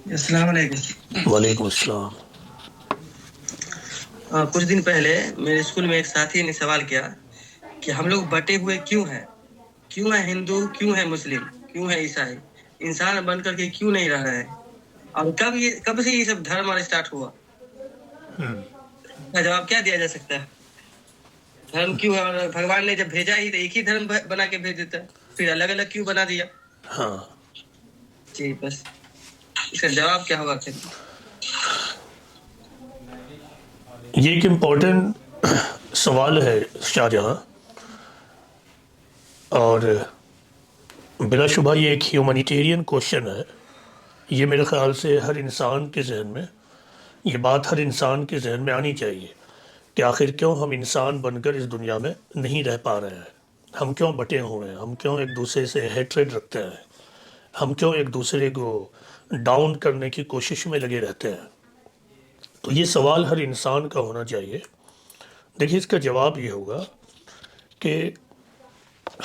السلام علیکم۔ وعلیکم السلام۔ کچھ دن پہلے میرے اسکول میں ایک ساتھی نے سوال کیا کہ ہم لوگ بٹے ہوئے کیوں ہے ہندو، کیوں ہے مسلم، کیوں ہے عیسائی، انسان بن کر کے کیوں نہیں رہ رہے ہیں، اور کب سے یہ سب دھرم اور اسٹارٹ ہوا؟ اس کا جواب کیا دیا جا سکتا ہے؟ دھرم کیوں ہے، اور بھگوان نے جب بھیجا ہی تو ایک ہی دھرم بنا کے بھیج دیتا ہے، پھر الگ الگ کیوں بنا دیا؟ ہاں، جی بس اس کا جواب کیا ہوگا؟ پھر یہ ایک امپورٹنٹ سوال ہے شاہجہاں، اور بلا شبہ یہ ایک ہیومنیٹیرین کوشچن ہے۔ یہ میرے خیال سے ہر انسان کے ذہن میں، یہ بات ہر انسان کے ذہن میں آنی چاہیے کہ آخر کیوں ہم انسان بن کر اس دنیا میں نہیں رہ پا رہے ہیں، ہم کیوں بٹے ہوئے ہیں، ہم کیوں ایک دوسرے سے ہیٹریڈ رکھتے ہیں، ہم کیوں ایک دوسرے کو ڈاؤن کرنے کی کوشش میں لگے رہتے ہیں۔ تو یہ سوال ہر انسان کا ہونا چاہیے۔ دیکھیے، اس کا جواب یہ ہوگا کہ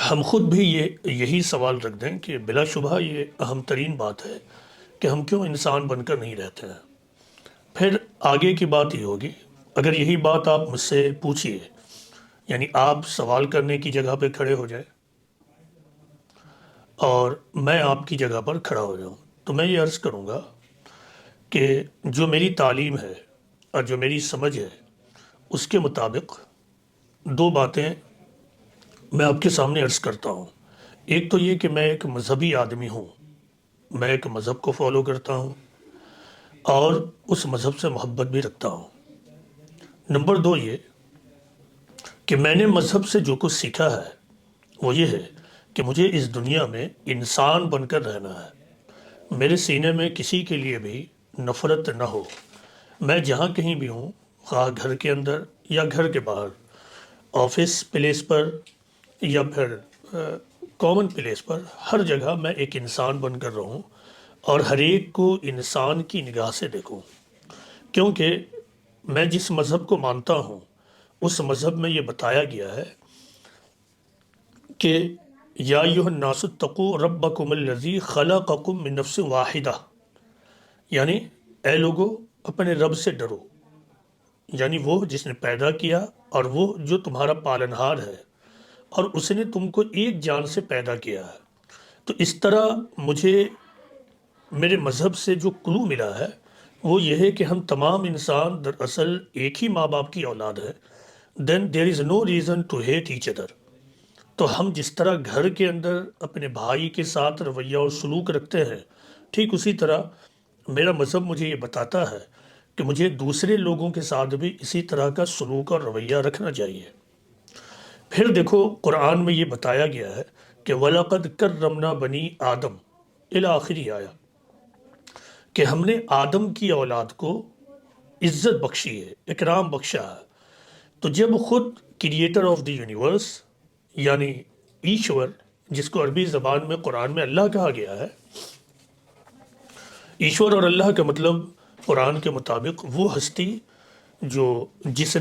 ہم خود بھی یہی سوال رکھ دیں کہ بلا شبہ یہ اہم ترین بات ہے کہ ہم کیوں انسان بن کر نہیں رہتے ہیں۔ پھر آگے کی بات یہ ہوگی، اگر یہی بات آپ مجھ سے پوچھیے، یعنی آپ سوال کرنے کی جگہ پہ کھڑے ہو جائیں اور میں آپ کی جگہ پر کھڑا ہو جاؤں، تو میں یہ عرض کروں گا کہ جو میری تعلیم ہے اور جو میری سمجھ ہے، اس کے مطابق دو باتیں میں آپ کے سامنے عرض کرتا ہوں۔ ایک تو یہ کہ میں ایک مذہبی آدمی ہوں، میں ایک مذہب کو فالو کرتا ہوں اور اس مذہب سے محبت بھی رکھتا ہوں۔ نمبر دو یہ کہ میں نے مذہب سے جو کچھ سیکھا ہے وہ یہ ہے کہ مجھے اس دنیا میں انسان بن کر رہنا ہے، میرے سینے میں کسی کے لیے بھی نفرت نہ ہو۔ میں جہاں کہیں بھی ہوں، خواہ گھر کے اندر یا گھر کے باہر، آفس پلیس پر یا پھر کامن پلیس پر، ہر جگہ میں ایک انسان بن کر رہوں اور ہر ایک کو انسان کی نگاہ سے دیکھوں، کیونکہ میں جس مذہب کو مانتا ہوں اس مذہب میں یہ بتایا گیا ہے کہ یا ایھا الناس اتقوا ربکم الذی خلقکم من نفس واحدہ، یعنی اے لوگو اپنے رب سے ڈرو، یعنی وہ جس نے پیدا کیا اور وہ جو تمہارا پالنہار ہے، اور اس نے تم کو ایک جان سے پیدا کیا ہے۔ تو اس طرح مجھے میرے مذہب سے جو کلو ملا ہے وہ یہ ہے کہ ہم تمام انسان دراصل ایک ہی ماں باپ کی اولاد ہے۔ Then there is no reason to hate each other. تو ہم جس طرح گھر کے اندر اپنے بھائی کے ساتھ رویہ اور سلوک رکھتے ہیں، ٹھیک اسی طرح میرا مذہب مجھے یہ بتاتا ہے کہ مجھے دوسرے لوگوں کے ساتھ بھی اسی طرح کا سلوک اور رویہ رکھنا چاہیے۔ پھر دیکھو، قرآن میں یہ بتایا گیا ہے کہ وَلَقَدْ كَرَّمْنَا بَنِي آدم، الی آخری آیا، کہ ہم نے آدم کی اولاد کو عزت بخشی ہے، اکرام بخشا ہے۔ تو جب خود کریٹر آف دی یونیورس، یعنی ایشور، جس کو عربی زبان میں قرآن میں اللہ کہا گیا ہے، ایشور اور اللہ کا مطلب قرآن کے مطابق وہ ہستی جو جس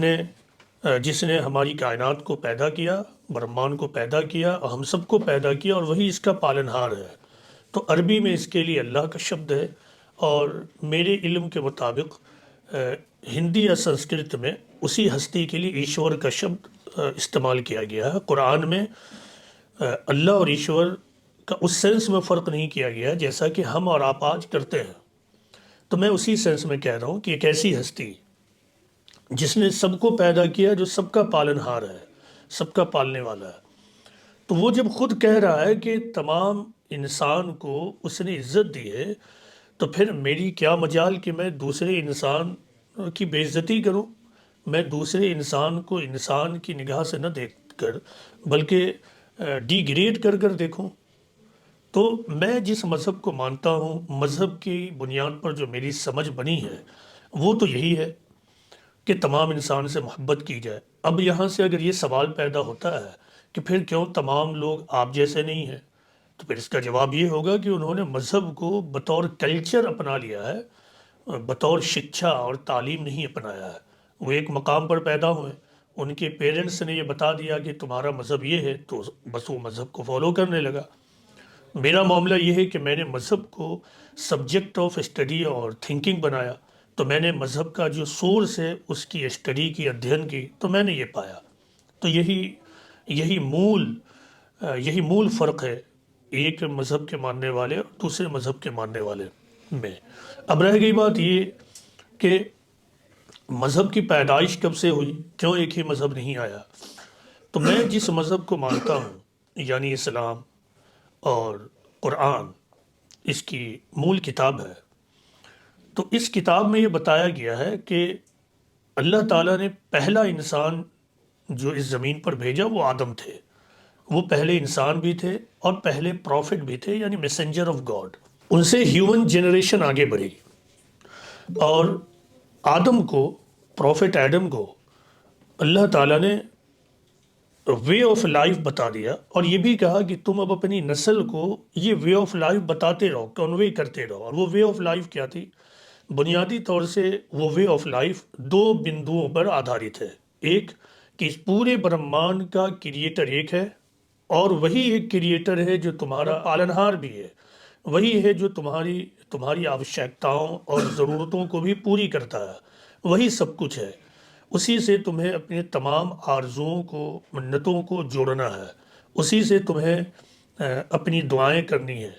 نے ہماری کائنات کو پیدا کیا، برہمان کو پیدا کیا اور ہم سب کو پیدا کیا، اور وہی اس کا پالنہار ہے۔ تو عربی میں اس کے لیے اللہ کا شبد ہے، اور میرے علم کے مطابق ہندی یا سنسکرت میں اسی ہستی کے لیے ایشور کا شبد استعمال کیا گیا ہے۔ قرآن میں اللہ اور ایشور کا اس سینس میں فرق نہیں کیا گیا جیسا کہ ہم اور آپ آج کرتے ہیں۔ تو میں اسی سینس میں کہہ رہا ہوں کہ ایک ایسی ہستی جس نے سب کو پیدا کیا، جو سب کا پالنہار ہے، سب کا پالنے والا ہے، تو وہ جب خود کہہ رہا ہے کہ تمام انسان کو اس نے عزت دی ہے، تو پھر میری کیا مجال کہ میں دوسرے انسان کی بے عزتی کروں، میں دوسرے انسان کو انسان کی نگاہ سے نہ دیکھ کر بلکہ ڈی گریڈ کر کر دیکھوں۔ تو میں جس مذہب کو مانتا ہوں، مذہب کی بنیاد پر جو میری سمجھ بنی ہے وہ تو یہی ہے کہ تمام انسان سے محبت کی جائے۔ اب یہاں سے اگر یہ سوال پیدا ہوتا ہے کہ پھر کیوں تمام لوگ آپ جیسے نہیں ہیں، تو پھر اس کا جواب یہ ہوگا کہ انہوں نے مذہب کو بطور کلچر اپنا لیا ہے، بطور شکشا اور تعلیم نہیں اپنایا ہے۔ وہ ایک مقام پر پیدا ہوئے، ان کے پیرنٹس نے یہ بتا دیا کہ تمہارا مذہب یہ ہے، تو بس وہ مذہب کو فالو کرنے لگا۔ میرا معاملہ یہ ہے کہ میں نے مذہب کو سبجیکٹ آف اسٹڈی اور تھنکنگ بنایا، تو میں نے مذہب کا جو سورس ہے اس کی اسٹڈی کی، ادھین کی، تو میں نے یہ پایا۔ تو یہی مول فرق ہے ایک مذہب کے ماننے والے اور دوسرے مذہب کے ماننے والے میں۔ اب رہ گئی بات یہ کہ مذہب کی پیدائش کب سے ہوئی، کیوں ایک ہی مذہب نہیں آیا؟ تو میں جس مذہب کو مانتا ہوں، یعنی اسلام اور قرآن اس کی مول کتاب ہے، تو اس کتاب میں یہ بتایا گیا ہے کہ اللہ تعالیٰ نے پہلا انسان جو اس زمین پر بھیجا وہ آدم تھے۔ وہ پہلے انسان بھی تھے اور پہلے پروفٹ بھی تھے، یعنی میسنجر آف گاڈ۔ ان سے ہیومن جنریشن آگے بڑھی، اور آدم کو، پروفٹ ایڈم کو اللہ تعالیٰ نے وے آف لائف بتا دیا، اور یہ بھی کہا کہ تم اب اپنی نسل کو یہ وے آف لائف بتاتے رہو، کنوے کرتے رہو۔ اور وہ وے آف لائف کیا تھی؟ بنیادی طور سے وہ وے آف لائف دو بندوؤں پر آدھارت ہے۔ ایک کہ اس پورے برہمانڈ کا کریٹر ایک ہے، اور وہی ایک کریٹر ہے جو تمہارا پالنہار بھی ہے، وہی ہے جو تمہاری آوشیکتاؤں اور ضرورتوں کو بھی پوری کرتا ہے، وہی سب کچھ ہے۔ اسی سے تمہیں اپنے تمام آرزوؤں کو، منتوں کو جوڑنا ہے، اسی سے تمہیں اپنی دعائیں کرنی ہے،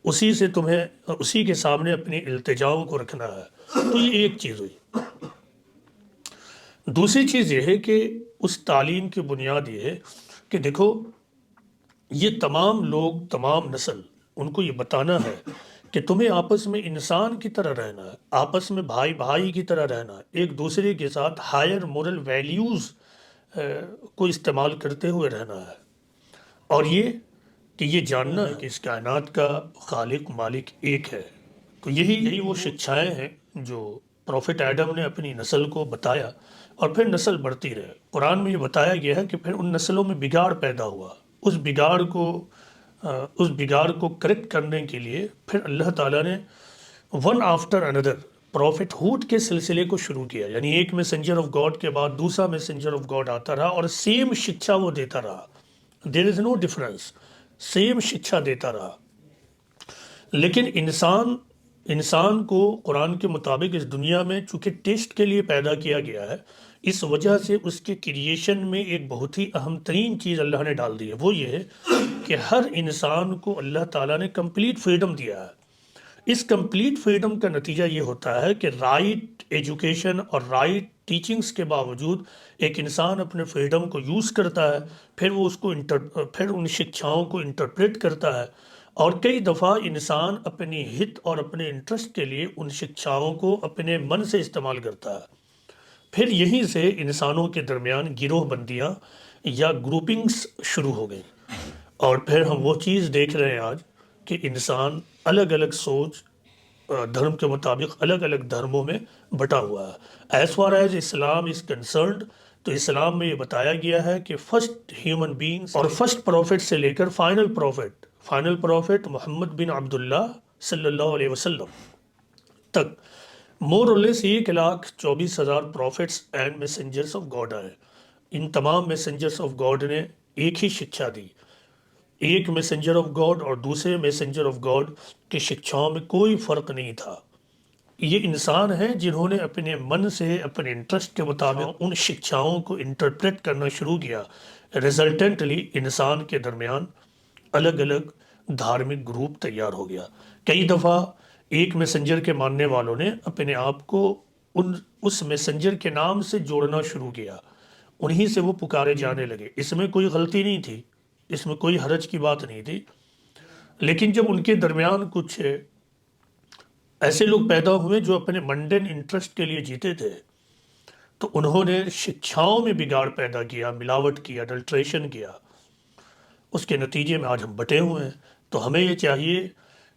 اسی کے سامنے اپنی التجاؤں کو رکھنا ہے۔ تو یہ ایک چیز ہوئی۔ دوسری چیز یہ ہے کہ اس تعلیم کی بنیاد یہ ہے کہ دیکھو، یہ تمام لوگ، تمام نسل، ان کو یہ بتانا ہے کہ تمہیں آپس میں انسان کی طرح رہنا ہے، آپس میں بھائی بھائی کی طرح رہنا ہے، ایک دوسرے کے ساتھ ہائر مورل ویلیوز کو استعمال کرتے ہوئے رہنا ہے، اور یہ جاننا ہے کہ اس کائنات کا خالق مالک ایک ہے۔ تو یہی وہ شکشائیں ہیں جو پروفٹ ایڈم نے اپنی نسل کو بتایا، اور پھر نسل بڑھتی رہے۔ قرآن میں یہ بتایا گیا ہے کہ پھر ان نسلوں میں بگاڑ پیدا ہوا، اس بگاڑ کو کریکٹ کرنے کے لیے پھر اللہ تعالیٰ نے ون آفٹر اندر پروفٹ ہوڈ کے سلسلے کو شروع کیا، یعنی ایک میسنجر آف گاڈ کے بعد دوسرا میسنجر آف گاڈ آتا رہا، اور سیم شکشا وہ دیتا رہا، دیر از نو ڈفرنس، سیم شکشا دیتا رہا۔ لیکن انسان کو قرآن کے مطابق اس دنیا میں چونکہ ٹیسٹ کے لیے پیدا کیا گیا ہے، اس وجہ سے اس کے کریشن میں ایک بہت ہی اہم ترین چیز اللہ نے ڈال دی ہے، وہ یہ ہے کہ ہر انسان کو اللہ تعالیٰ نے کمپلیٹ فریڈم دیا ہے۔ اس کمپلیٹ فریڈم کا نتیجہ یہ ہوتا ہے کہ رائٹ ایجوکیشن اور رائٹ ٹیچنگز کے باوجود ایک انسان اپنے فریڈم کو یوز کرتا ہے، پھر ان شکشاؤں کو انٹرپریٹ کرتا ہے، اور کئی دفعہ انسان اپنی ہت اور اپنے انٹرسٹ کے لیے ان شکشاؤں کو اپنے من سے استعمال کرتا ہے۔ پھر یہیں سے انسانوں کے درمیان گروہ بندیاں یا گروپنگز شروع ہو گئیں، اور پھر ہم وہ چیز دیکھ رہے ہیں آج کہ انسان الگ الگ سوچ، دھرم کے مطابق الگ الگ دھرموں میں بٹا ہوا ہے۔ As far as Islam is concerned, تو اسلام میں یہ بتایا گیا ہے کہ فرسٹ ہیومن بینگز اور فرسٹ پروفٹ سے لے کر فائنل پروفٹ محمد بن عبداللہ صلی اللہ علیہ وسلم تک more or less 1,24,000 profits and messengers of God آئے۔ ان تمام میسنجرس آف گاڈ نے ایک ہی شکشا دی۔ ایک میسنجر آف گاڈ اور دوسرے میسنجر آف گاڈ کی شکشاؤں میں کوئی فرق نہیں تھا۔ یہ انسان ہیں جنہوں نے اپنے من سے، اپنے انٹرسٹ کے مطابق ان شکشاؤں کو انٹرپریٹ کرنا شروع کیا۔ ریزلٹنٹلی انسان کے درمیان الگ الگ دھارمک گروپ تیار ہو گیا۔ کئی دفعہ ایک میسنجر کے ماننے والوں نے اپنے آپ کو اس میسنجر کے نام سے جوڑنا شروع کیا، انہی سے وہ پکارے جانے لگے۔ اس میں کوئی غلطی نہیں تھی، اس میں کوئی حرج کی بات نہیں تھی، لیکن جب ان کے درمیان کچھ ایسے لوگ پیدا ہوئے جو اپنے منڈن انٹرسٹ کے لیے جیتے تھے، تو انہوں نے شکشاؤں میں بگاڑ پیدا کیا، ملاوٹ کیا، اڈلٹریشن کیا۔ اس کے نتیجے میں آج ہم بٹے ہوئے ہیں۔ تو ہمیں یہ چاہیے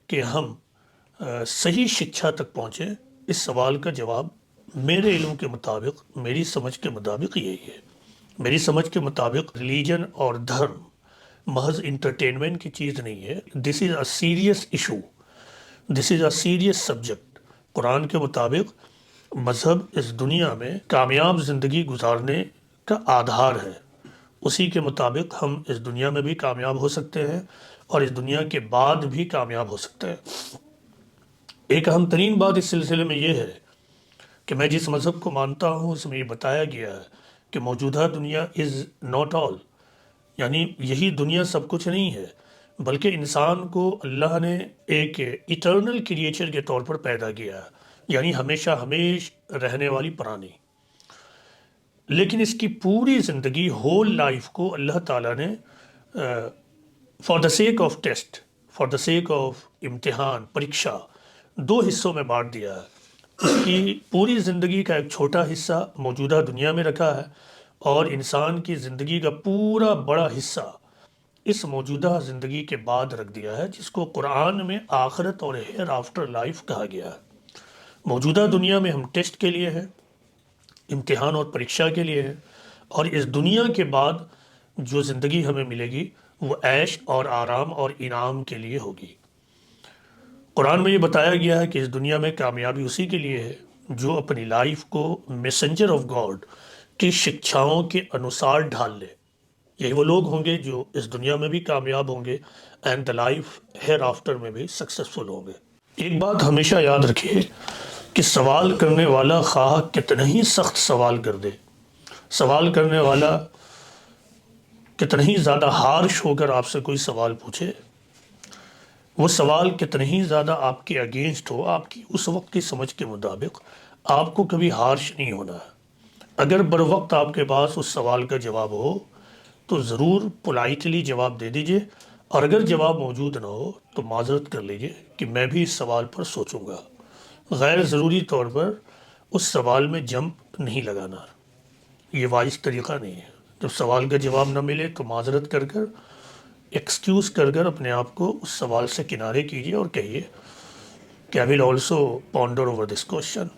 کہ ہم صحیح شکشا تک پہنچیں۔ اس سوال کا جواب میرے علم کے مطابق، میری سمجھ کے مطابق یہی ہے۔ میری سمجھ کے مطابق ریلیجن اور دھرم محض انٹرٹینمنٹ کی چیز نہیں ہے۔ This is a serious issue, this is a serious subject. قرآن کے مطابق مذہب اس دنیا میں کامیاب زندگی گزارنے کا آدھار ہے۔ اسی کے مطابق ہم اس دنیا میں بھی کامیاب ہو سکتے ہیں اور اس دنیا کے بعد بھی کامیاب ہو سکتے ہیں۔ ایک اہم ترین بات اس سلسلے میں یہ ہے کہ میں جس مذہب کو مانتا ہوں اس میں یہ بتایا گیا ہے کہ موجودہ دنیا از ناٹ آل، یعنی یہی دنیا سب کچھ نہیں ہے، بلکہ انسان کو اللہ نے ایک ایٹرنل کریچر کے طور پر پیدا کیا ہے، یعنی ہمیشہ ہمیش رہنے والی پرانی۔ لیکن اس کی پوری زندگی، ہول لائف کو اللہ تعالیٰ نے for the sake of test, for the sake of امتحان، پریکشا، دو حصوں میں بانٹ دیا ہے۔ اس کی پوری زندگی کا ایک چھوٹا حصہ موجودہ دنیا میں رکھا ہے، اور انسان کی زندگی کا پورا بڑا حصہ اس موجودہ زندگی کے بعد رکھ دیا ہے، جس کو قرآن میں آخرت اور ہیئر آفٹر لائف کہا گیا ہے۔ موجودہ دنیا میں ہم ٹیسٹ کے لیے ہیں، امتحان اور پریکشا کے لیے ہے، اور اس دنیا کے بعد جو زندگی ہمیں ملے گی وہ عیش اور آرام اور انعام کے لیے ہوگی۔ قرآن میں یہ بتایا گیا ہے کہ اس دنیا میں کامیابی اسی کے لیے ہے جو اپنی لائف کو میسنجر آف گاڈ کی شکشاؤں کے انوسار ڈھال لے۔ یہی وہ لوگ ہوں گے جو اس دنیا میں بھی کامیاب ہوں گے and the life hereafter میں بھی سکسیسفل ہوں گے۔ ایک بات ہمیشہ یاد رکھیے کہ سوال کرنے والا خواہ کتنا ہی سخت سوال کر دے، سوال کرنے والا کتنا ہی زیادہ ہارش ہو کر آپ سے کوئی سوال پوچھے، وہ سوال کتنا ہی زیادہ آپ کے اگینسٹ ہو، آپ کی اس وقت کی سمجھ کے مطابق، آپ کو کبھی ہارش نہیں ہونا ہے۔ اگر بر وقت آپ کے پاس اس سوال کا جواب ہو تو ضرور پولائٹلی جواب دے دیجئے، اور اگر جواب موجود نہ ہو تو معذرت کر لیجئے کہ میں بھی اس سوال پر سوچوں گا۔ غیر ضروری طور پر اس سوال میں جمپ نہیں لگانا، یہ وائز طریقہ نہیں ہے۔ جب سوال کا جواب نہ ملے تو معذرت کر کر، ایکسکیوز کر کر اپنے آپ کو اس سوال سے کنارے کیجئے اور کہیے کہ I will also ponder over this question.